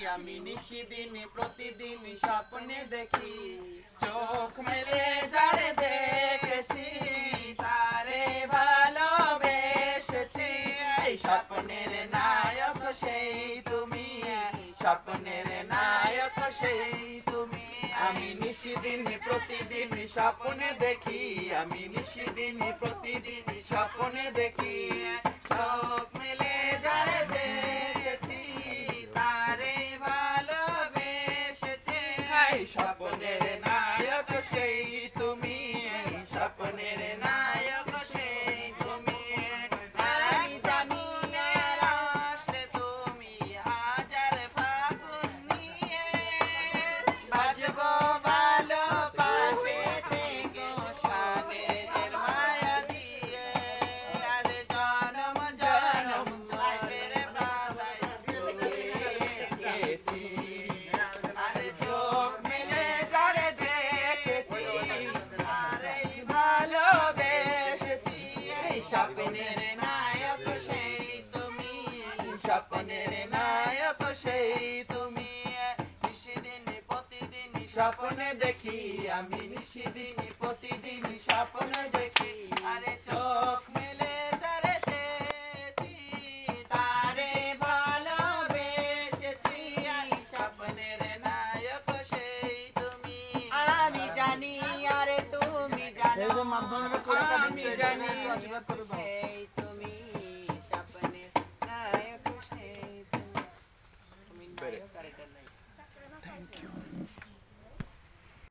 আমি নিশিদিন প্রতিদিন স্বপ্নে দেখি চোখ মেলে যারে দেখেছি তারে ভালোবেসেছি এই স্বপ্নের নায়ক সেই তুমি স্বপ্নের নায়ক সেই তুমি আমি নিশিদিন প্রতিদিন স্বপ্নে দেখি আমি নিশিদিন প্রতিদিন স্বপ্নে দেখি চোখ মেলে যারে দেখেছি তারে ভালোবেসেছি এই স্বপ্নের নায়ক সেই তুমি স্বপ্নের নায়ক সেই তুমি আমি জানি আসলে তুমি হাজার ফাগুন নিয়ে বাজবো ভালো পাশে থেকো সাগরের মায়া দিয়ে আর জনম জনম চোখের বাঁধায় রেখেছি আর চোখ মেলে যারে দেখেছি তারেই ভালোবেসেছি এই স্বপ্নের নায়ক সেই তুমি স্বপ্নের নায়ক সেই তুমি নিশিদিন প্রতিদিন স্বপ্নে দেখি আমি নিশিদিন প্রতিদিন স্বপ্নে দেখি আরে চোখ মেলে যারে দেখেছি তারে ভালোবেসেছি এই স্বপ্নের নায়ক সেই তুমি আমি জানি আরে তুমি জানো আমি জানি সেই